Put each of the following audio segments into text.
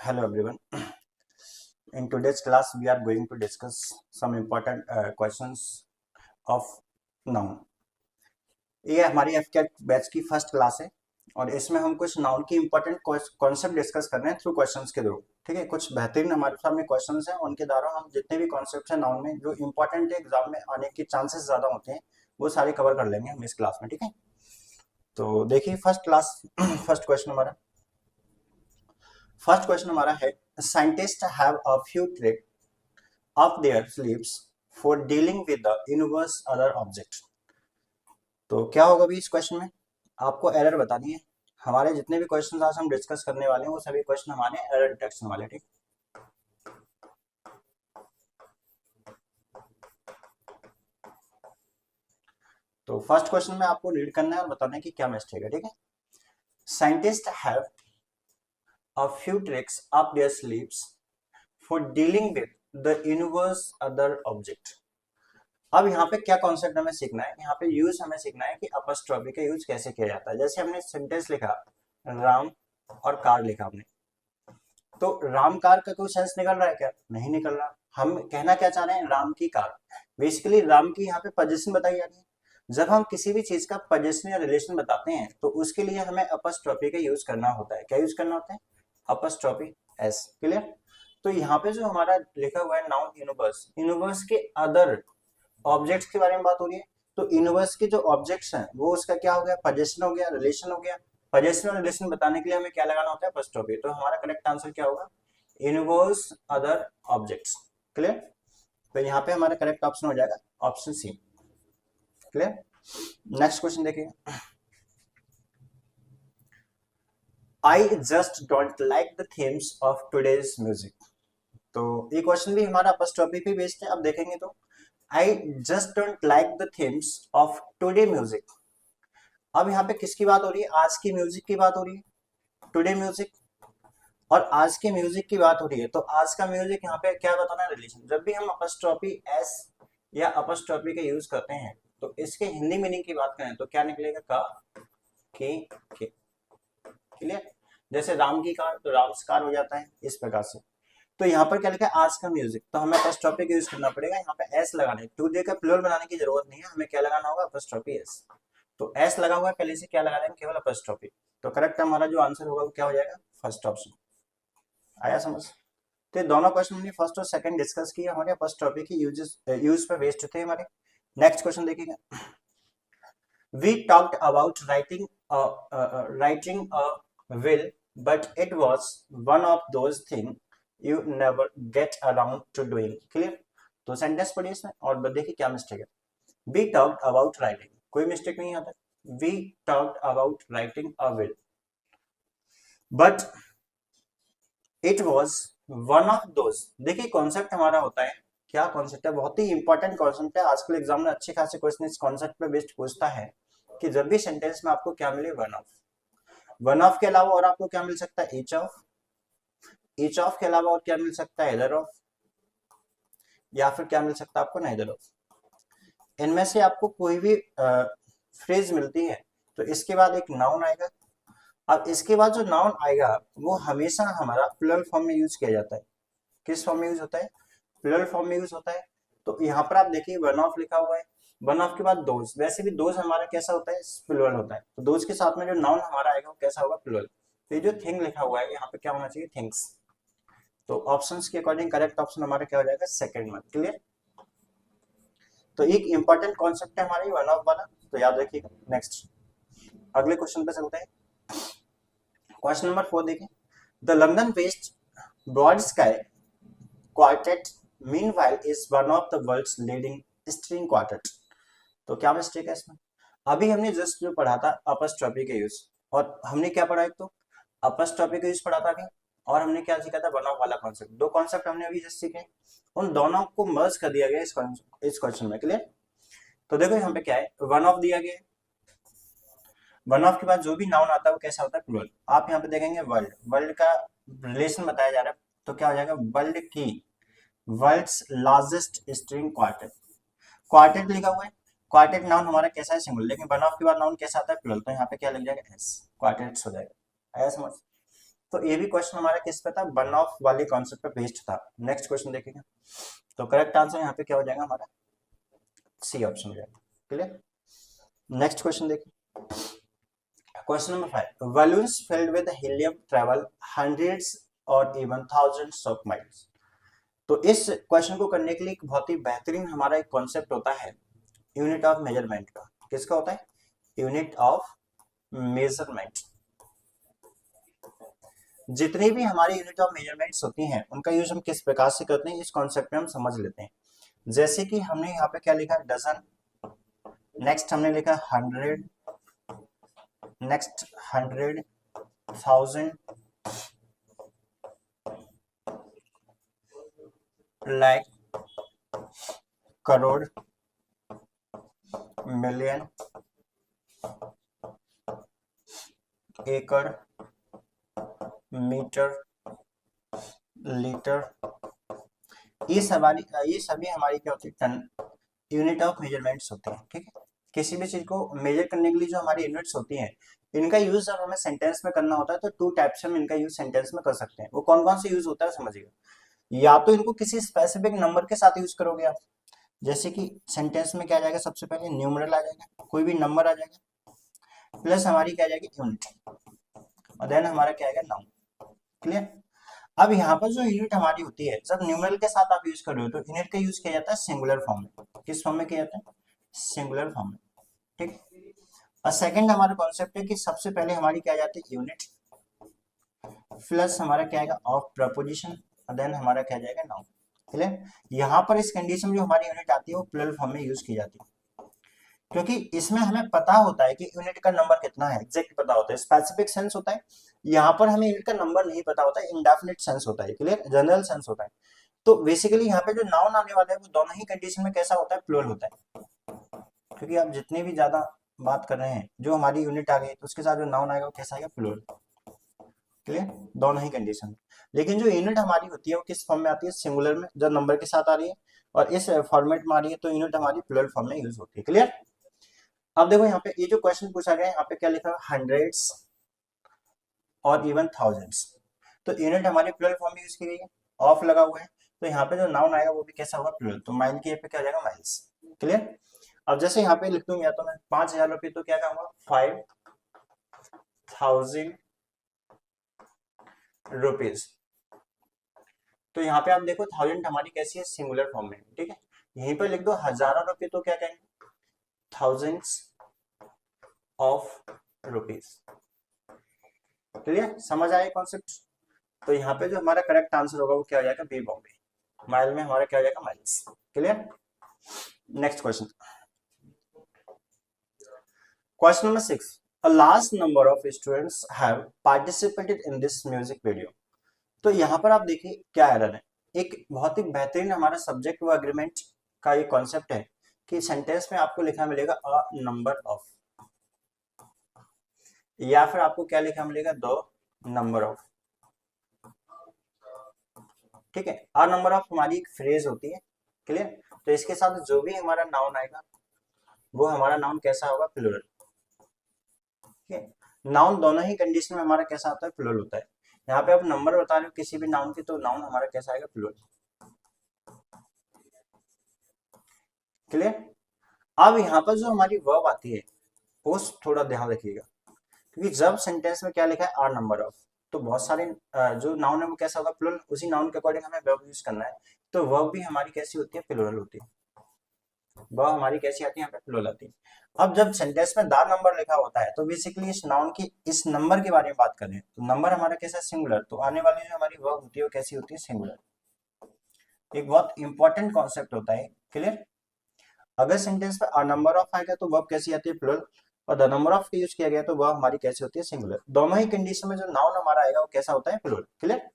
Hello everyone. In today's class, we are going to discuss some important questions of noun. ये हमारी एफकेट batch की first class है और इसमें हम कुछ नाउन की इंपॉर्टेंट कॉन्सेप्ट डिस्कस कर रहे हैं थ्रू क्वेश्चंस के थ्रू। ठीक है, कुछ बेहतरीन हमारे सामने क्वेश्चंस हैं, उनके द्वारा हम जितने भी कॉन्सेप्ट हैं नाउन में जो इंपॉर्टेंट है एग्जाम में आने के चांसेस ज्यादा होते हैं वो सारे कवर कर लेंगे हम इस क्लास में। ठीक है, तो देखिए फर्स्ट क्वेश्चन हमारा है scientist have a few trick of their sleeps for dealing with the universe other object। तो क्या होगा भी इस क्वेश्चन में, आपको एरर बतानी है। हमारे जितने भी क्वेश्चन आज हम डिस्कस करने वाले हैं वो सभी क्वेश्चन हमारे एरर डिटेक्शन वाले। ठीक, तो फर्स्ट क्वेश्चन में आपको रीड करना है और बताना है कि क्या मिस्टेक है। ठीक है, scientist have a few tricks up their sleeves for dealing with the universe other object. अब यहाँ पे क्या कॉन्सेप्ट हमें सीखना है, यहाँ पे यूज हमें सीखना है कि अपस्ट्रॉफी का यूज कैसे किया जाता है। जैसे हमने सेंटेंस लिखा राम और कार लिखा हमने, तो राम कार का कोई सेंस निकल रहा है क्या? नहीं निकल रहा। हम कहना क्या चाह रहे हैं, राम की कार। बेसिकली राम की यहाँ पे पोजीशन बताई जा रही है। जब हम किसी भी चीज का पोजीशन या रिलेशन बताते हैं तो उसके लिए हमें अपस्ट्रॉफी का यूज करना होता है। क्या यूज करना होता है? Apostrophe S. क्लियर? तो यहाँ पे जो हमारा लिखा हुआ है नाउन यूनिवर्स, यूनिवर्स के अदर ऑब्जेक्ट्स के बारे में बात हो रही है। तो यूनिवर्स के जो ऑब्जेक्ट्स हैं वो उसका क्या हो गया, पोजीशन हो गया, रिलेशन हो गया। पोजीशन और रिलेशन बताने के लिए हमें क्या लगाना होता है, अपॉस्ट्रोफी। तो हमारा करेक्ट आंसर क्या होगा, यूनिवर्स अदर ऑब्जेक्ट्स। क्लियर? तो यहाँ पे हमारा करेक्ट ऑप्शन हो जाएगा option C. Clear? Next question देखिए, I just don't like the themes of today's music. तो ये क्वेश्चन भी हमारा अपॉस्ट्रोफी पे बेस्ड है। अब देखेंगे तो आई just don't like the themes of today music. अब यहाँ पे किसकी बात हो रही है, आज की म्यूजिक की बात हो रही है, टुडे म्यूजिक। और आज के म्यूजिक की बात हो रही है तो आज का म्यूजिक यहाँ पे क्या बताना है, रिलेशन। जब भी हम अपस्ट्रॉफी एस या अपस्ट्रॉफी का यूज करते हैं तो इसके हिंदी मीनिंग की बात करें तो क्या निकलेगा, का के। क्लियर? जैसे राम की कार तो रामस्कार हो जाता है, इस प्रकार से। तो यहाँ पर क्या लिखा है, आज का म्यूजिक, तो हमें अपस्ट्रॉफी का यूज करना पड़ेगा। यहाँ पे एस लगाने, टुडे का प्लूरल बनाने की जरूरत नहीं है, हमें क्या लगाना होगा, अपस्ट्रॉफी एस। तो एस लगा हुआ है पहले से, क्या लगा देंगे, केवल अपस्ट्रॉफी। तो करेक्ट हमारा जो आंसर होगा वो क्या हो जाएगा, फर्स्ट ऑप्शन। आया समझ? तो ये दोनों क्वेश्चन हमने फर्स्ट और सेकंड डिस्कस किया, हमारे फर्स्ट टॉपिक की यूज पे बेस्ड थे हमारे। नेक्स्ट क्वेश्चन देखिएगा, we talked about writing a will but it was one of those thing you never get around to doing. Clear? तो सेंटेंस पढ़िए इसमें और देखिए क्या मिस्टेक है। वी टॉक्ड अबाउट राइटिंग, कोई मिस्टेक नहीं आता। We talked about writing a will but it was one of those. देखिए कॉन्सेप्ट हमारा होता है, क्या कॉन्सेप्ट है, बहुत ही इंपॉर्टेंट कॉन्सेप्ट है। आजकल एग्जाम में अच्छे खासे क्वेश्चन इस कॉन्सेप्ट पे बेस्ड पूछता है कि जब भी सेंटेंस में आपको क्या मिले, वन ऑफ। वन ऑफ के अलावा और आपको क्या मिल सकता है, ईच ऑफ। ईच ऑफ के अलावा और क्या मिल सकता है, इधर ऑफ, या फिर क्या मिल सकता है आपको, नाइदर ऑफ। इनमें से आपको कोई भी फ्रेज मिलती है तो इसके बाद एक नाउन आएगा। अब इसके बाद जो नाउन आएगा वो हमेशा हमारा प्लूरल फॉर्म में यूज किया जाता है। किस फॉर्म में यूज होता है, प्लूरल फॉर्म में यूज होता है। तो यहाँ पर आप देखिए वन ऑफ लिखा हुआ है, वन ऑफ के बाद दोज। वैसे भी दोज हमारा कैसा होता है, प्लूरल होता है। तो दोज के साथ में जो नाउन हमारा आएगा वो कैसा होगा, प्लूरल। तो ये जो थिंग लिखा हुआ है यहाँ पे क्या होना चाहिए, थिंग्स। तो ऑप्शंस के अकॉर्डिंग करेक्ट ऑप्शन हमारा क्या हो जाएगा, सेकंड में। क्लियर? तो एक इंपॉर्टेंट कॉन्सेप्ट है हमारी वन ऑफ वाला, तो याद रखिएगा। नेक्स्ट अगले क्वेश्चन पे चलते हैं। क्वेश्चन नंबर 4 देखिए, the London based Brodsky quartet meanwhile is one of the world's leading string quartet. तो क्या मिस्टेक है इसमें, अभी हमने जस्ट जो पढ़ा था अपस्ट्रॉफी का यूज, और हमने क्या पढ़ा, एक तो अपस्ट्रॉफी का यूज पढ़ा था अभी, और हमने क्या सीखा था, वन ऑफ वाला कॉन्सेप्ट। दो कॉन्सेप्ट हमने अभी जस्ट सीखे, उन दोनों को मर्ज कर दिया गया इस क्वेश्चन में। क्लियर? तो देखो यहाँ पे क्या है, वन ऑफ दिया गया है, वन ऑफ के बाद जो भी नाउन आता है वो कैसा होता है, प्लूरल। आप यहाँ पे देखेंगे वर्ल्ड, वर्ल्ड का रिलेशन बताया जा रहा है, तो क्या हो जाएगा, वर्ल्ड की, world's largest string quartet. Quartet लिखा हुआ है, क्वार्टेट नाउन हमारा कैसा है, सिंगल, लेकिन वन ऑफ के बाद नाउन कैसा आता है, प्लूरल। तो यहाँ पे क्या लग जाएगा, एस, क्वार्टेट्स हो जाएगा। आया समझ? तो ये भी क्वेश्चन हमारा किस पे था, वन ऑफ वाले कॉन्सेप्ट पे बेस्ड था। नेक्स्ट क्वेश्चन देखेंगे, तो करेक्ट आंसर यहाँ पे क्या हो जाएगा हमारा, सी ऑप्शन हो जाएगा। क्लियर। नेक्स्ट क्वेश्चन देखिए, question number 5, balloons filled with helium travel hundreds और even thousands of miles। तो इस क्वेश्चन को करने के लिए एक बहुत ही बेहतरीन हमारा एक कॉन्सेप्ट होता है यूनिट ऑफ मेजरमेंट का। किसका होता है, यूनिट ऑफ मेजरमेंट। जितनी भी हमारी यूनिट ऑफ मेजरमेंट्स होती हैं उनका यूज हम किस प्रकार से करते हैं, इस कॉन्सेप्ट में हम समझ लेते हैं। जैसे कि हमने यहाँ पे क्या लिखा, डजन, नेक्स्ट हमने लिखा 100, नेक्स्ट 100, 1000, लाख, करोड़, मिलियन, एकड़, मीटर, लीटर, ये सभी हमारी क्या होती है, टन, यूनिट ऑफ मेजरमेंट्स होते हैं। ठीक है, किसी भी चीज को मेजर करने के लिए जो हमारी यूनिट्स होती हैं, इनका यूज जब हमें सेंटेंस में करना होता है तो टू टाइप से हम इनका यूज सेंटेंस में कर सकते हैं। वो कौन कौन से यूज होता है समझिएगा, या तो इनको किसी स्पेसिफिक नंबर के साथ यूज करोगे आप, जैसे कि सेंटेंस में क्या आ जाएगा, सबसे पहले न्यूमरल आ जाएगा, कोई भी नंबर आ जाएगा, प्लस हमारी क्या आ जाएगी यूनिट, और देन हमारा क्या आएगा नाउन। क्लियर। अब यहाँ पर जो यूनिट हमारी होती है, जब न्यूमरल के साथ आप यूज कर रहे हो तो यूनिट का यूज किया जाता है सिंगुलर फॉर्म में। किस फॉर्म में किया जाता है, सिंगुलर फॉर्म में। ठीक। और सेकंड हमारा कॉन्सेप्ट है कि सबसे पहले हमारी क्या आ जाती है यूनिट, प्लस हमारा क्या आएगा ऑफ प्रपोजिशन, और देन हमारा क्या जाएगा नाउन। क्लियर। यहाँ पर इस कंडीशन में जो हमारी यूनिट आती है वो प्लूरल फॉर्म में यूज की जाती है, क्योंकि इसमें हमें पता होता है कि यूनिट का नंबर कितना है, एग्जैक्ट पता होता है, स्पेसिफिक सेंस होता है। यहाँ पर हमें यूनिट का नंबर नहीं पता होता है, इंडेफिनिट सेंस होता है। क्लियर, जनरल सेंस होता है। तो बेसिकली यहाँ पे जो नाउन आने वाला है वो दोनों ही कंडीशन में कैसा होता है, प्लूरल होता है, क्योंकि आप जितने भी ज्यादा बात कर रहे हैं, जो हमारी यूनिट आ गई तो उसके साथ जो नाउन आएगा वो कैसा आएगा, प्लूरल। क्लियर, दोनों ही कंडीशन। लेकिन जो यूनिट हमारी होती है वो किस फॉर्म में आती है, सिंगुलर में, जब नंबर के साथ आ रही है, और इस फॉर्मेट में आ रही है तो यूनिट हमारी प्लूरल फॉर्म में यूज होती है। क्लियर। अब देखो यहाँ पे ये जो क्वेश्चन पूछा गया है, यहाँ पे क्या लिखा है, हंड्रेड्स और इवन थाउजेंड्स, तो यूनिट हमारी प्लूरल फॉर्म में यूज की गई है, ऑफ लगा हुआ है, तो यहाँ पे जो नाउन आएगा वो भी कैसा होगा, प्लूरल। तो माइल की पे क्या हो जाएगा, माइल्स। क्लियर। अब जैसे यहाँ पे लिख दूंगा तो मैं 5000 रुपये, तो क्या कहूंगा 5000 रुपीज। तो यहाँ पे आप देखो थाउजेंड हमारी कैसी है, सिंगुलर फॉर्म में। ठीक है, यहीं पर लिख दो हजारों रुपये, तो क्या कहेंगे, थाउजेंड्स ऑफ रुपीज। क्लियर, समझ आए कॉन्सेप्ट। तो यहाँ पे जो हमारा करेक्ट आंसर होगा वो क्या हो जाएगा, बी बॉम्बे। माइल में हमारा क्या हो जाएगा, miles. Clear. Next question, question number 6, a large number of students have participated in this music video। तो यहाँ पर आप देखिए क्या एरर है, एक बहुत ही बेहतरीन हमारा सब्जेक्ट व एग्रीमेंट का ये कॉन्सेप्ट है कि सेंटेंस में आपको लिखा मिलेगा अ नंबर ऑफ, या फिर आपको क्या लिखा मिलेगा, द नंबर ऑफ। ठीक है, अ नंबर ऑफ हमारी एक फ्रेज होती है। क्लियर। तो इसके साथ जो भी हमारा नाउन आएगा वो हमारा नाउन कैसा होगा, प्लूरल। ठीक है, नाउन दोनों ही कंडीशन में हमारा कैसा होता है, प्लूरल होता है। यहाँ पे आप नंबर बता रहे हो किसी भी नाउन की, तो नाउन हमारा कैसा आएगा, प्लूरल। क्लियर। अब यहाँ पर जो हमारी वर्ब आती है वो थोड़ा ध्यान रखिएगा, क्योंकि जब सेंटेंस में क्या लिखा है, आर नंबर ऑफ, तो बहुत सारे जो नाउन है वो कैसा होगा, प्लूरल। उसी नाउन के अकॉर्डिंग हमें वर्ब यूज करना है, तो वर्ब भी हमारी कैसी होती है, प्लूरल होती है। वर्ब हमारी कैसी आती है, यहाँ पे प्लूरल आती है। अब जब सेंटेंस में द नंबर लिखा होता है तो बेसिकली इस नाउन की इस नंबर के बारे में बात करें, तो नंबर हमारा कैसा है, सिंगुलर। तो आने वाली जो हमारी वर्ब होती है वो कैसी होती है, सिंगुलर। एक बहुत इंपॉर्टेंट कॉन्सेप्ट होता है। क्लियर। अगर सेंटेंस में अ नंबर ऑफ आएगा तो वर्ब कैसी आती है, प्लूरल, और द नंबर ऑफ यूज किया गया तो वर्ब हमारी कैसी होती है, सिंगुलर। दोनों ही कंडीशन में जो नाउन हमारा आएगा वो कैसा होता है, प्लूरल। क्लियर।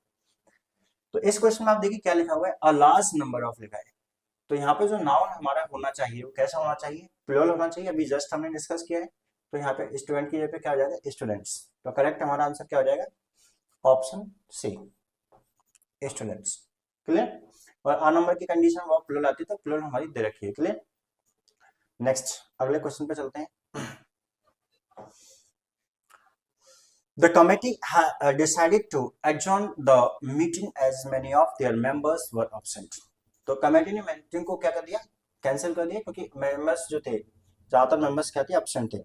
तो इस क्वेश्चन में आप देखिए क्या लिखा हुआ है, अ लार्ज नंबर ऑफ लिखा है, तो यहाँ पे जो नाउन हमारा होना चाहिए वो कैसा होना चाहिए, प्लूरल होना चाहिए। अभी जस्ट हमने डिस्कस किया है, तो यहाँ पे स्टूडेंट की जगह पे क्या हो जाएगा, स्टूडेंट्स। तो करेक्ट हमारा आंसर क्या हो जाएगा, ऑप्शन सी, स्टूडेंट्स। क्लियर। और आ नंबर की कंडीशन वो प्लूरल आती है तो प्लूरल हमारी दे रखी है। क्लियर। नेक्स्ट अगले क्वेश्चन पे चलते हैं। The committee decided to adjourn the meeting as many of their members were absent. तो कमेटी ने मीटिंग को क्या कर दिया, कैंसिल कर दिया, क्योंकि मेंबर्स जो थे, ज्यादातर मेंबर्स क्या थे, एब्सेंट थे।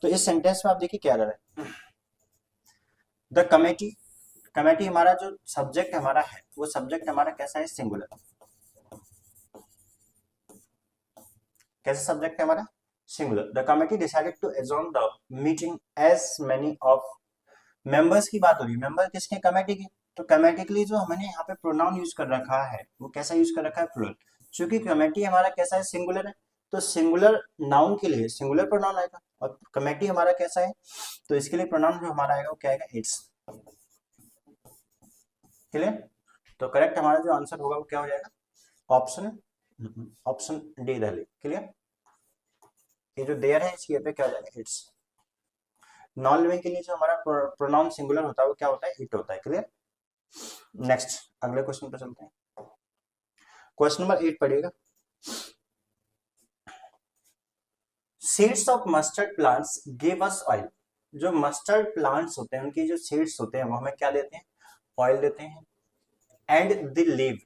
तो इस सेंटेंस में आप देखिए क्या रहा है, द कमेटी, कमेटी हमारा जो सब्जेक्ट हमारा है वो सब्जेक्ट हमारा कैसा है, सिंगुलर। कैसा सब्जेक्ट है हमारा, singular. The committee decided to adjourn the meeting as many of, members की बात हो रही है, मेंबर किसके, कमेटी के। तो कमेटी के लिए जो हमने यहाँ पे प्रोनाउन यूज कर रखा है वो कैसा यूज कर रखा है, प्लूरल। क्योंकि कमेटी हमारा कैसा है, सिंगुलर है, तो सिंगुलर नाउन के लिए सिंगुलर प्रोनाउन आएगा, और कमेटी हमारा कैसा है, तो इसके लिए प्रोनाउन जो हमारा आएगा वो क्या आएगा, इट्स। क्लियर। तो करेक्ट हमारा जो आंसर होगा वो क्या हो जाएगा, option option D Delhi. Clear. ये जो देयर है इसकी पे क्या हो जाएगा, इट्स। नॉन लिविंग के लिए जो हमारा प्रोनाउन सिंगुलर होता है वो क्या होता है, इट होता है। क्लियर। नेक्स्ट अगले क्वेश्चन पर चलते हैं। क्वेश्चन नंबर 8 पढ़िएगा। Seeds of mustard plants give us oil. जो मस्टर्ड प्लांट्स होते हैं उनकी जो सीड्स होते हैं वो हमें क्या देते हैं, ऑयल देते हैं। एंड द लीव,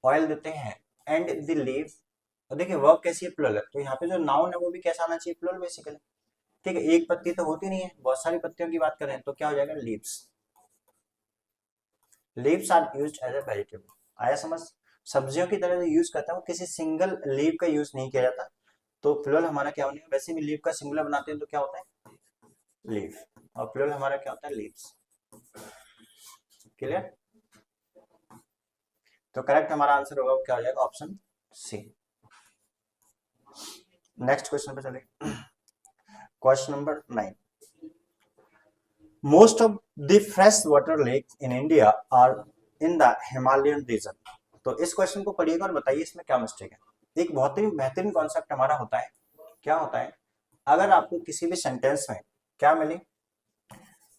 ऑयल देते हैं, एंड द लीव। और देखिए वर्ब कैसी है, प्लुरल है, तो यहाँ पे जो नाउन है वो भी कैसा आना चाहिए, प्लुरल बेसिकली। ठीक है, एक पत्ती तो होती नहीं है, बहुत सारी पत्तियों की बात करें तो क्या हो जाएगा, leaves. Leaves are used as a vegetable. आया समझ, सब्जियों की तरह जो यूज करता है वो किसी सिंगल लीव का यूज नहीं किया जाता। तो प्लुरल हमारा क्या होने, वैसे भी लीव का सिंगुलर बनाते हैं तो क्या होता है, लीव, और प्लुरल हमारा क्या होता है, लीव्स। क्लियर। तो करेक्ट हमारा आंसर होगा क्या हो जाएगा, ऑप्शन सी। नेक्स्ट क्वेश्चन पे चले। Question number 9। Most of the fresh water lake in India are in the Himalayan region. तो इस क्वेश्चन को पढ़िएगा और बताइए इसमें क्या मिस्टेक है। एक बहुत ही बेहतरीन कॉन्सेप्ट हमारा होता है, क्या होता है, अगर आपको किसी भी सेंटेंस में क्या मिले,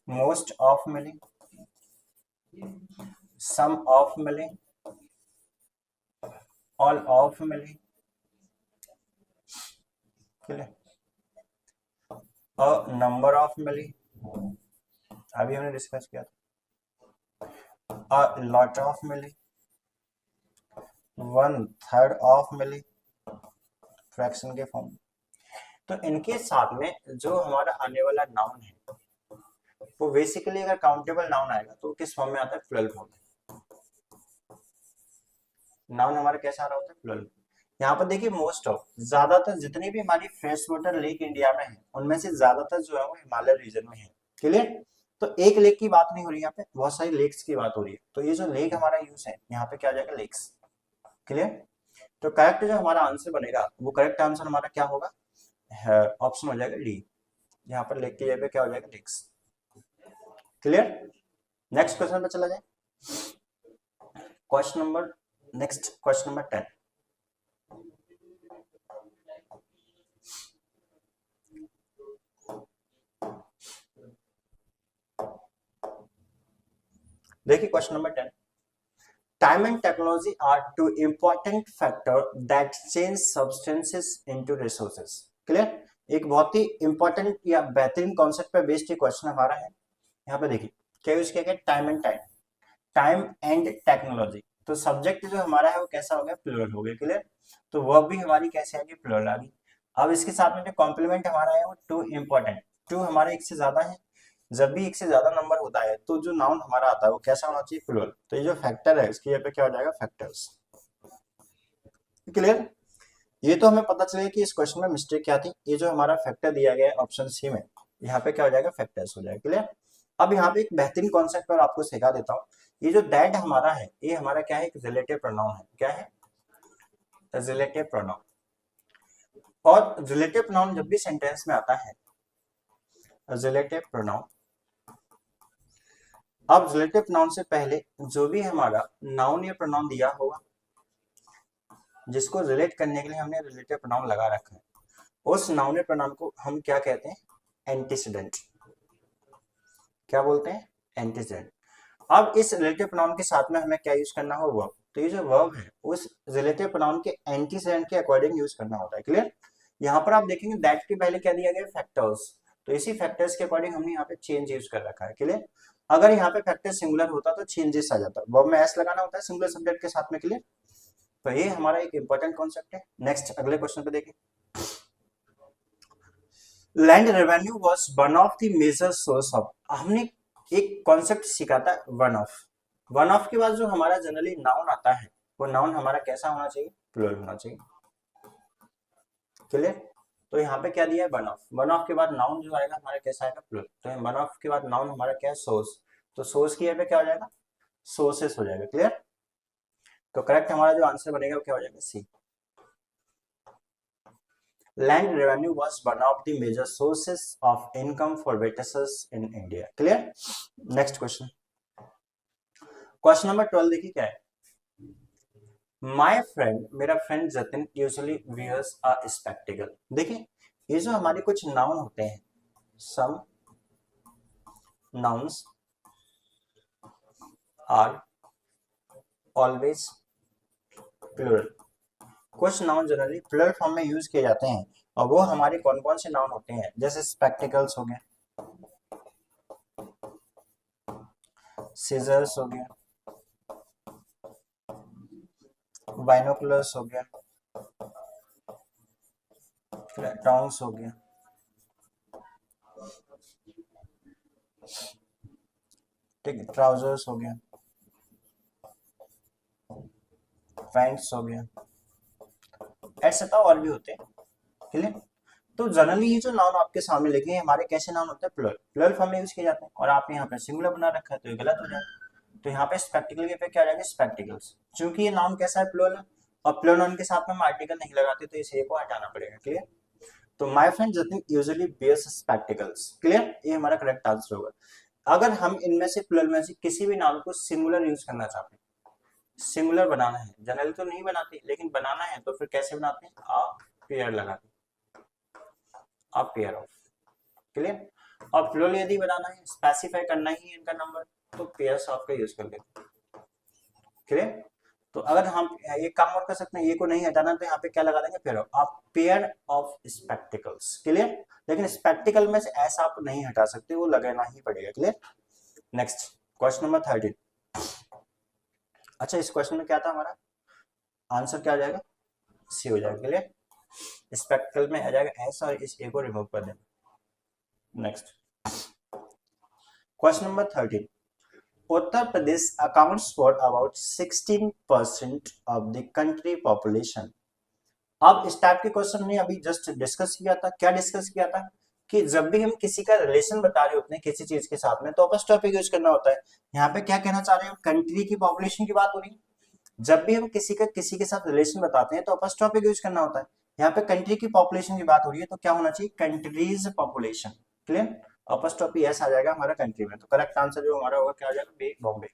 मोस्ट ऑफ मिले, सम ऑफ मिले, ऑल ऑफ मिले, और नंबर ऑफ मिले, अभी हमने डिस्कस किया था, लॉट ऑफ मिले, 1/3 ऑफ मिले, फ्रैक्शन के फॉर्म। तो इनके साथ में जो हमारा आने वाला नाउन है वो बेसिकली अगर काउंटेबल नाउन आएगा तो किस फॉर्म में आता है, प्लुरल फॉर्म में। नाउन हमारा कैसा आ रहा होता है, प्लुरल। यहाँ पर देखिए मोस्ट ऑफ, ज्यादातर जितनी भी हमारी फ्रेश वाटर लेक इंडिया में है उनमें से ज्यादातर जो है वो हिमालय रीजन में है। क्लियर। तो एक लेक की बात नहीं हो रही, यहाँ पे बहुत सारी लेक्स की बात हो रही है। तो ये जो लेक हमारा यूज है यहाँ पे क्या आ जाएगा, लेक्स। क्लियर। तो करेक्ट जो हमारा आंसर बनेगा वो करेक्ट आंसर हमारा क्या होगा, ऑप्शन हो जाएगा डी। यहाँ पर लेक की जगह पे क्या हो जाएगा, लेक्स। क्लियर। नेक्स्ट क्वेश्चन पे चला जाए। Question number, next question number 10। देखिए question number 10। Time and technology are two important factor that change substances into resources. Clear. एक बहुत ही इंपॉर्टेंट या बेहतरीन कॉन्सेप्ट पे बेस्ड क्वेश्चन हमारा है। यहाँ पे देखिए क्या यूज किया गया, time and time, time and technology. तो सब्जेक्ट जो हमारा है वो कैसा हो गया, प्लुरल हो गया। क्लियर। तो वर्ब भी हमारी कैसे आएगी, प्लुरल आ गई। अब इसके साथ में जो कॉम्प्लीमेंट हमारा है वो टू इंपॉर्टेंट, टू हमारे एक से ज्यादा है। जब भी एक से ज्यादा नंबर होता है तो जो नाउन हमारा आता है वो कैसा होना चाहिए, प्लुरल। तो ये जो फैक्टर है इसकी यहाँ पे क्या हो जाएगा, फैक्टर्स। क्लियर। ये तो हमें पता चले कि इस क्वेश्चन में मिस्टेक क्या थी। ये जो हमारा फैक्टर दिया गया है ऑप्शन सी में, यहाँ पे क्या हो जाएगा, फैक्टर्स हो जाएगा। क्लियर। अब यहाँ पे एक बेहतरीन कॉन्सेप्ट और आपको सिखा देता हूँ। ये जो दैट हमारा है ये हमारा क्या है, एक रिलेटिव प्रोनाउन है। क्या है, रिलेटिव प्रोनाउन। और रिलेटिव प्रोनाउन जब भी सेंटेंस में आता है, रिलेटिव प्रोनाउन, अब रिलेटिव प्रोनाउन से पहले जो भी हमारा नाउन या प्रोनाउन दिया होगा जिसको रिलेट करने के लिए हमने रिलेटिव प्रोनाउन लगा रखा है, उस नाउन या प्रोनाउन को हम क्या कहते हैं, एंटीसीडेंट। क्या बोलते हैं, एंटीसीडेंट। अब इस रिलेटिव प्रोनाउन के साथ में हमें क्या यूज करना हो, वर्ब। तो ये जो वर्ब है उस रिलेटिव प्रोनाउन के एंटीसीडेंट के अकॉर्डिंग यूज करना होता है। क्लियर। यहाँ पर आप देखेंगे दैट के पहले क्या दिया गया, फैक्टर्स। तो इसी फैक्टर्स के अकॉर्डिंग हमने यहाँ पे चेंज यूज कर रखा है। क्लियर? अगर यहाँ पे फैक्टर सिंगुलर होता तो चेंजेस आ जाता, वर्ब में एस लगाना होता है सिंगुलर सब्जेक्ट के साथ में। क्लियर? तो ये हमारा एक इंपॉर्टेंट कॉन्सेप्ट है। नेक्स्ट अगले क्वेश्चन पे देखिए। Land revenue was one of the major source of, हमने एक कॉन्सेप्ट सीखा था वन ऑफ। वन ऑफ के बाद जो हमारा जनरली नाउन आता है वो नाउन हमारा कैसा होना चाहिए? प्लूरल होना चाहिए। क्लियर? तो यहाँ पे क्या दिया है? One of. वन ऑफ के बाद नाउन जो आएगा हमारा कैसा आएगा? प्लूरल। तो वन ऑफ के बाद नाउन हमारा क्या है? सोर्स। तो सोर्स की यहाँ पे क्या हो जाएगा? सोर्सेस हो जाएगा। क्लियर? तो करेक्ट हमारा जो आंसर बनेगा वो क्या हो जाएगा? सी। Land revenue was one of the major sources of income for businesses in India. Clear? Next question. Question number 12 देखिए क्या है? My friend, मेरा friend Jatin usually wears a spectacle. देखिए ये जो हमारे कुछ नाउन होते हैं, some nouns are always plural. कुछ नाउन जनरली प्लूरल फॉर्म में यूज किए जाते हैं और वो हमारे कौन कौन से नाउन होते हैं? जैसे स्पेक्टिकल्स हो गया, सीजर्स हो गया, बाइनोकुलर्स हो गया, टॉन्ग्स हो गया, ठीक है, ट्राउजर्स हो गया, पैंट्स हो गया, ऐसा और भी होते हैं। क्लियर? तो जनरली ये जो नाउन आपके सामने लिखे हैं हमारे कैसे नाउन होते हैं? प्लूरल। प्लूरल फॉर्म में यूज किए जाते हैं और आपने यहाँ पे सिंगुलर बना रखा है तो ये गलत हो जाएगा। तो यहाँ पे स्पेक्टिकल के पे क्या आ जाएगा? स्पेक्टिकल्स। क्योंकि ये नाउन कैसा है? प्लूरल है और प्लूरल नाउन के साथ में हम आर्टिकल नहीं लगाते तो इसे को हटाना पड़ेगा। क्लियर? तो my friend Jatin usually wears spectacles. Clear? ये हमारा करेक्ट आंसर होगा। अगर हम इनमें से प्लूरल में से किसी भी नाउन को सिंगुलर यूज करना चाहते हैं, सिंगुलर बनाना है, जनरली तो नहीं बनाते लेकिन बनाना है तो फिर कैसे बनाते हैं? आ पेयर लगाते, अ पेयर ऑफ। क्लियर? और प्लूरल यदि बनाना है, स्पेसिफाई करना ही है इनका नंबर, तो पेयर्स ऑफ का यूज कर लेते। क्लियर? तो अगर हम एक काम और कर सकते हैं, ये को नहीं हटाना तो यहाँ पे क्या लगा देंगे? Pair of, a pair of spectacles. Clear? लेकिन स्पेक्टिकल में से ऐसा आप नहीं हटा सकते, वो लगाना ही पड़ेगा। क्लियर? Next question number 13। अच्छा इस क्वेश्चन में क्या था हमारा आंसर? क्या आ जाएगा? सी हो जाएगा। क्लियर? स्पेक्टिकल में आ जाएगा एस और इस ए को रिमूव कर देना। Next question number 13। Uttar Pradesh accounts for about 16% of the country population. अब इस टाइप के क्वेश्चन ने अभी जस्ट डिस्कस किया था। क्या डिस्कस किया था? कि जब भी हम किसी का रिलेशन बता रहे होते हैं किसी चीज के साथ में तो अपॉस्ट्रोफी यूज करना होता है। यहाँ पे क्या कहना चाह रहे हैं? कंट्री की पॉपुलेशन की बात हो रही है। जब भी हम किसी के साथ रिलेशन बताते हैं तो अपॉस्ट्रोफी यूज करना होता है। यहाँ पे कंट्री की पॉपुलेशन की बात हो रही है तो क्या होना चाहिए? Country's population. Clear? Apostrophe S आ जाएगा हमारा कंट्री में। तो करेक्ट आंसर जो हमारा होगा क्या आ जाएगा? B, Bombay.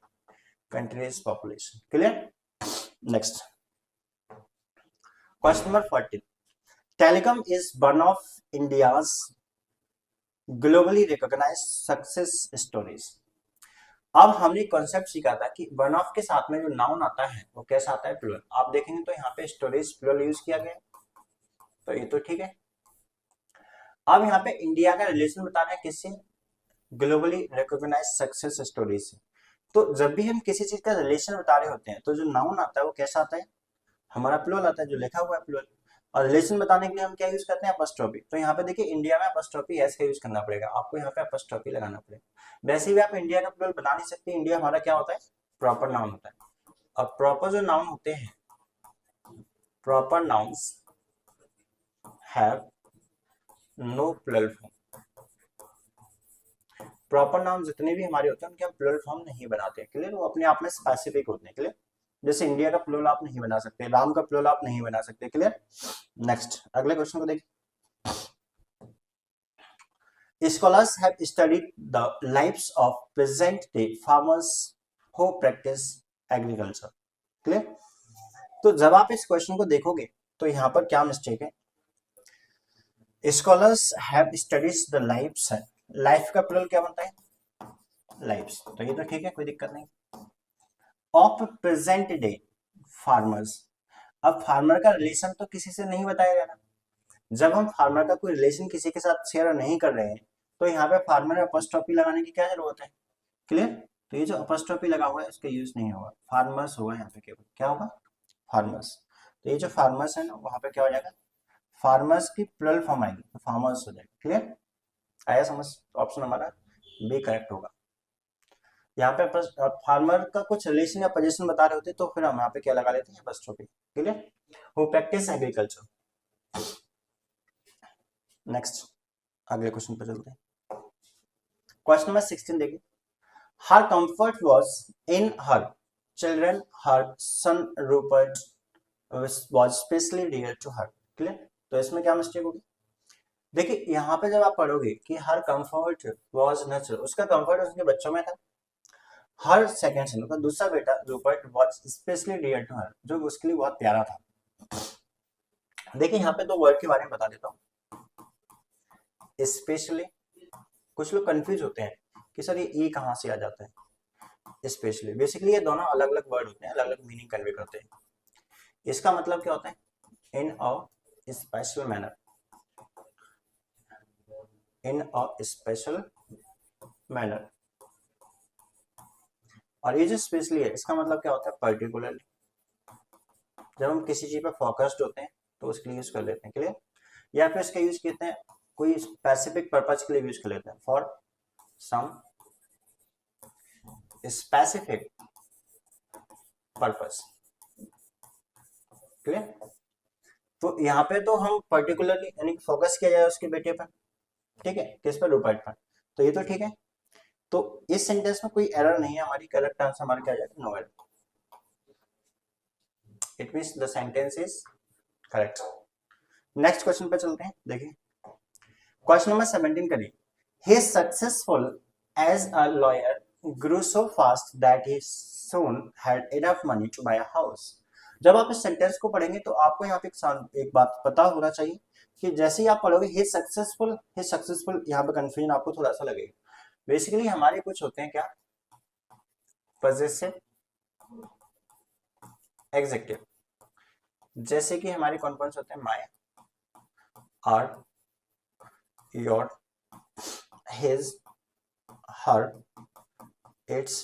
Countries population. Clear? Next question number 14। Telecom is one of India's globally recognised success stories. अब हमने कॉन्सेप्ट सीखा था कि वन ऑफ के साथ में जो नाउन आता है वो कैसा आता है? प्लूरल। आप देखेंगे तो यहाँ पे स्टोरीज प्लूरल यूज किया गया, तो ये तो ठीक है। अब यहाँ पे इंडिया का रिलेशन बता रहे हैं किससे? ग्लोबली रिकॉग्नाइज्ड सक्सेस स्टोरीज से। तो जब भी हम किसी चीज का रिलेशन बता रहे होते हैं तो जो नाउन आता है वो कैसा आता है? हमारा प्लूरल आता है, जो लिखा हुआ है प्लूरल। और रिलेशन बताने के लिए हम क्या यूज करते हैं? अपॉस्ट्रोफी। तो यहाँ पे देखिए इंडिया में अपॉस्ट्रोफी एस का यूज करना पड़ेगा, आपको यहाँ पे अपॉस्ट्रोफी लगाना पड़ेगा। वैसे भी आप इंडिया का प्लूरल बना नहीं सकते, इंडिया हमारा क्या होता है? प्रॉपर नाउन होता है। अब प्रॉपर जो नाउन होते हैं, proper nouns have no plural form. Proper noun जितने भी हमारे होते हैं उनके हम प्लूरल फॉर्म नहीं बनाते। क्लियर? वो अपने आप में स्पेसिफिक होते हैं। क्लियर? जैसे इंडिया का प्लूरल आप नहीं बना सकते, राम का प्लूरल आप नहीं बना सकते। क्लियर? नेक्स्ट अगले क्वेश्चन को देखिए। Scholars have studied the lives of present-day farmers who practice agriculture. Clear? तो जब आप इस क्वेश्चन को देखोगे तो यहाँ पर क्या मिस्टेक है? Scholars have studied the lives है, लाइफ का प्लूरल क्या बनता है? लाइव्स। तो ये तो ठीक है, कोई दिक्कत नहीं। Of present day farmers. अब फार्मर का रिलेशन तो किसी से नहीं बताया जा रहा। जब हम फार्मर का कोई रिलेशन किसी के साथ शेयर नहीं कर रहे हैं तो यहाँ पे फार्मर अपॉस्ट्रोफी लगाने की क्या जरूरत है, क्लियर। तो ये जो अपॉस्ट्रोफी लगा हुआ है इसका यूज नहीं होगा, फार्मर्स होगा यहाँ पे, केवल क्या होगा, फार्मर्स। तो ये जो फार्मर्स है ना वहाँ पे क्या हो जाएगा, फार्मर्स की प्लुरल फॉर्म आएगी तो फार्मर्स हो जाएगा, क्लियर। आया समझ, ऑप्शन हमारा बी करेक्ट होगा। यहाँ पे फार्मर का कुछ रिलेशन या पोजीशन बता रहे होते तो फिर हम यहाँ पे क्या लगा लेते हैं, apostrophe, clear. Who practice agriculture. Next अगले क्वेश्चन पर चलते हैं। क्वेश्चन नंबर 16 देखिए, her comfort was in her children, her son Rupert was specially dear to her, clear. तो इसमें क्या मिस्टेक होगी, देखिए यहाँ पे जब आप पढ़ोगे कि हर कंफर्ट वाज नेचुरल, उसका कंफर्ट उसके बच्चों में था। हर सेकंड सन का दूसरा बेटा Rupert was specially dear to her, जो उसके लिए बहुत प्यारा था। देखिए यहाँ पे दो वर्ड के बारे में बता देता हूँ, स्पेशली। कुछ लोग कंफ्यूज होते हैं कि सर ये ई कहाँ से आ जाता है, स्पेशली। बेसिकली ये दोनों अलग अलग वर्ड होते हैं, अलग अलग मीनिंग कन्वे करते हैं। इसका मतलब क्या होता है, in a special manner, in a special manner. और ये जो स्पेशली है इसका मतलब क्या होता है, पर्टिकुलरली। जब हम किसी चीज पर फोकस्ड होते हैं तो उसके लिए यूज कर लेते हैं, क्लियर। या फिर इसका यूज करते हैं कोई स्पेसिफिक पर्पज के लिए यूज कर लेते हैं, for some specific purpose, clear. तो यहाँ पे तो हम पर्टिकुलरली यानी फोकस किया जाए उसके बेटे पर, ठीक है, किस पर, रूपर्ट पर। तो ये तो ठीक है। तो इस सेंटेंस में कोई एरर नहीं है, हमारी करेक्ट आंसर हमारा क्या जाएगा, no error. It means the sentence is correct. Next question पे चलते हैं, देखिए क्वेश्चन नंबर 17 करिए। He is successful as a lawyer grew so fast that he soon had enough money to buy a house। जब आप इस sentence को पढ़ेंगे तो आपको यहाँ पे एक बात पता होना चाहिए कि जैसे ही आप पढ़ोगे ही सक्सेसफुल, यहाँ पे कंफ्यूजन आपको थोड़ा सा लगेगा। बेसिकली हमारे कुछ होते हैं क्या, पजेसिव एग्जेक्टिव, जैसे कि हमारे कौन कौन से होते हैं, my, are, your, his, her, its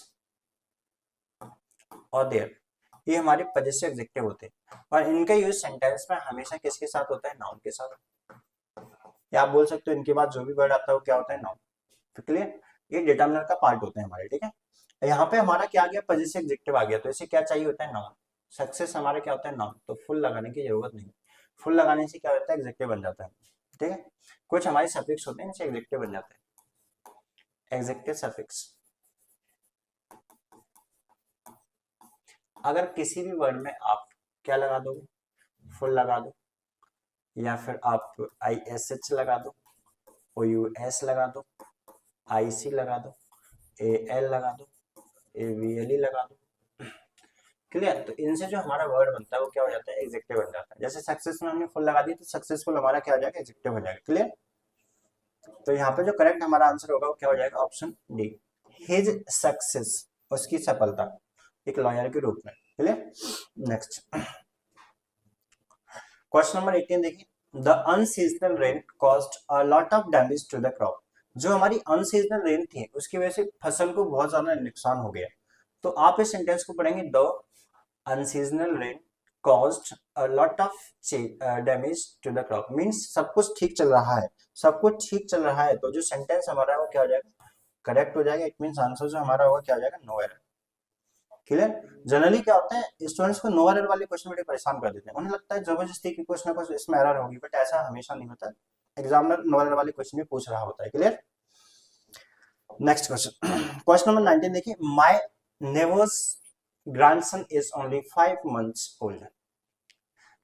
और देयर। ये हमारे पजेसिव एग्जेक्टिव होते हैं और इनका यूज सेंटेंस में हमेशा किसके साथ होता है, नाउन के साथ। या आप बोल सकते हो इनके बाद जो भी वर्ड आता है वो क्या होता है, नाउन। तो क्लियर, ये डिटर्मिनर का पार्ट होते हैं हमारे, ठीक है। यहाँ पे हमारा क्या आ गया, पजेसिव एग्जेक्टिव आ गया, तो इसे क्या चाहिए होता है, नाउन। सक्सेस हमारा क्या होता है, नाउन, तो फुल लगाने की जरूरत नहीं। फुल लगाने से क्या होता है, एग्जेक्टिव बन जाता है, ठीक है। कुछ हमारे सफिक्स होते हैं इनसे एग्जेक्टिव बन जाते हैं, एग्जेक्टिव सफिक्स। अगर किसी भी वर्ड में आप क्या लगा दोगे, फुल लगा दो, या फिर आप ISH लगा दो, OUS लगा दो, IC लगा दो, AL लगा दो, AVLE लगा दो, क्लियर। तो इनसे जो हमारा वर्ड बनता है वो क्या हो जाता है, एग्जेक्टिव बन जाता है। जैसे सक्सेस में हमने फुल लगा दी तो सक्सेसफुल हमारा क्या हो जाएगा, एग्जेक्टिव हो जाएगा, क्लियर। तो यहाँ पे जो करेक्ट हमारा आंसर होगा वो क्या हो जाएगा, ऑप्शन डी, हिज सक्सेस, उसकी सफलता एक लॉयर के रूप में, क्लियर। नेक्स्ट क्वेश्चन नंबर 18 देखिए, the unseasonal rain caused a lot of damage to the crop. जो हमारी अनसीजनल रेन थी उसकी वजह से फसल को बहुत ज्यादा नुकसान हो गया। तो आप इस सेंटेंस को पढ़ेंगे, the unseasonal rain caused a lot of damage to the crop, means सब कुछ ठीक चल रहा है, सब कुछ ठीक चल रहा है, तो जो सेंटेंस हमारा है वो क्या हो जाएगा, करेक्ट हो जाएगा। इट मींस आंसर जो हमारा होगा क्या हो जाएगा, नो एरर, क्लियर। जनरली क्या होता है, स्टूडेंट्स को नो एरर वाले क्वेश्चन बड़े परेशान कर देते हैं, उन्हें लगता है जबरदस्ती की कुछ ना कुछ इसमें एरर होगी, बट ऐसा हमेशा नहीं होता। एग्जामिनर नो एरर वाले क्वेश्चन भी पूछ रहा होता है, clear. Next question, question number 19 देखिए, my नेवर्स grandson is only 5 months old.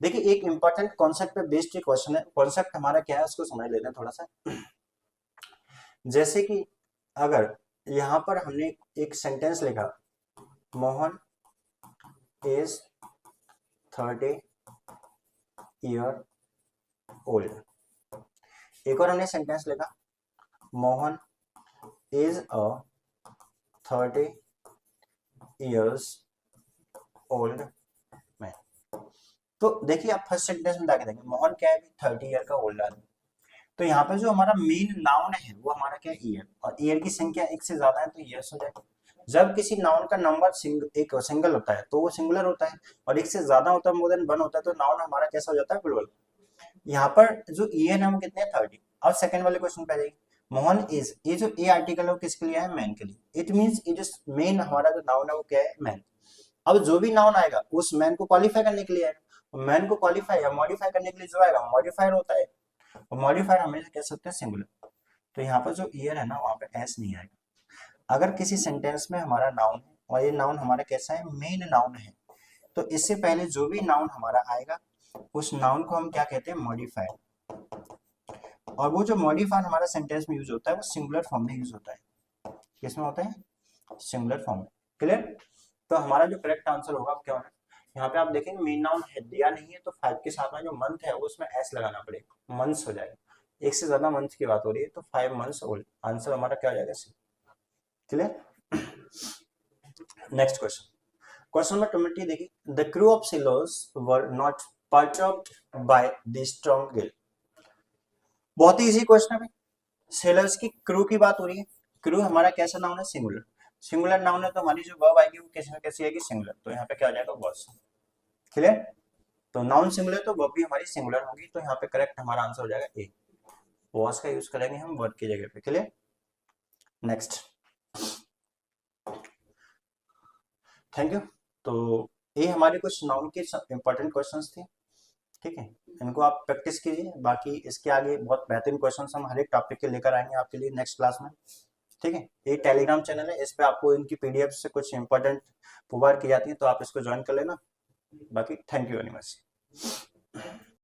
देखिए एक इंपॉर्टेंट कॉन्सेप्ट पे बेस्ड क्वेश्चन है, कॉन्सेप्ट हमारा क्या है उसको समझ लेते हैं थोड़ा सा। जैसे कि अगर यहाँ पर हमने एक सेंटेंस लिखा, मोहन इज 30 year old, एक और हमने सेंटेंस लिखा, Mohan is a 30 years old man. तो देखिए आप फर्स्ट सेंटेंस में जाके देखेंगे, मोहन क्या है, 30 ईयर का ओल्ड आदमी। तो यहाँ पे जो हमारा मेन नाउन है वो हमारा क्या है, ईयर, और ईयर की संख्या एक से ज्यादा है तो यस हो जाएगा। जब किसी नाउन का नंबर एक सिंगल होता है तो वो सिंगुलर होता है, और एक से ज्यादा होता है, मोर देन 1 होता है, तो नाउन हमारा कैसा हो जाता है, प्लूरल। यहाँ पर जो ईयर है वो कितने, 30। अब सेकंड वाले क्वेश्चन पे आ जाइए। मोहन इज, ये जो ए आर्टिकल है वो किसके लिए है, मैन के लिए। इट मींस ये जो मेन हमारा जो नाउन है वो क्या है, मैन। अब जो भी नाउन आएगा उस मैन को क्वालिफाई करने के लिए आएगा, मैन को क्वालिफाई या मॉडिफाई करने के लिए जो आएगा मॉडिफायर होता है, और मॉडिफायर हमेशा कह सकते हैं सिंगुलर। तो यहाँ पर जो ईयर है ना वहां पे एस नहीं आएगा। अगर किसी सेंटेंस में हमारा नाउन है और ये नाउन हमारा कैसा है, मेन नाउन है, तो इससे पहले जो भी नाउन हमारा आएगा उस नाउन को हम क्या कहते हैं, मॉडिफायर। और वो जो मॉडिफायर हमारा सेंटेंस में यूज होता है वो सिंगुलर फॉर्म में यूज होता है। किसमें होता है, सिंगुलर फॉर्म में। क्लियर। तो हमारा जो करेक्ट आंसर होगा क्या होगा, यहाँ पे आप देखेंगे मेन नाउन है दिया नहीं है, तो 5 के साथ में जो मंथ है उसमें एस लगाना पड़ेगा, मंथ्स हो जाएगा। एक से ज्यादा मंथ की बात हो रही है तो 5 मंथ्स ओल्ड, आंसर हमारा क्या हो जाएगा, C. Clear. Next question, question number 20 देखिए, the crew of sailors were not perturbed by the strong gale। बहुत ही इजी क्वेश्चन है भाई। सेलर्स की क्रू की बात हो रही है, क्रू हमारा कैसा नाउन है, सिंगुलर। सिंगुलर नाउन है तो हमारी जो वर्ब आएगी वो कैसे कैसी आएगी, सिंगुलर। तो यहाँ पे क्या हो जाएगा, वर्स। क्लियर। तो नाउन सिंगुलर तो वर्ब भी हमारी सिंगुलर होगी, तो यहाँ पे करेक्ट हमारा आंसर हो जाएगा ए, वॉस का यूज करेंगे हम वर्ब की जगह पे। क्लियर। Next, thank you. तो ये हमारे कुछ नाउन के इंपॉर्टेंट क्वेश्चंस थे, ठीक है, इनको आप प्रैक्टिस कीजिए। बाकी इसके आगे बहुत बेहतरीन क्वेश्चंस हम हर एक टॉपिक के लेकर आएंगे आपके लिए नेक्स्ट क्लास में, ठीक है। ये टेलीग्राम चैनल है, इस पे आपको इनकी पीडीएफ से कुछ इंपॉर्टेंट प्रोवाइड की जाती है, तो आप इसको ज्वाइन कर लेना। बाकी थैंक यू वेरी मच।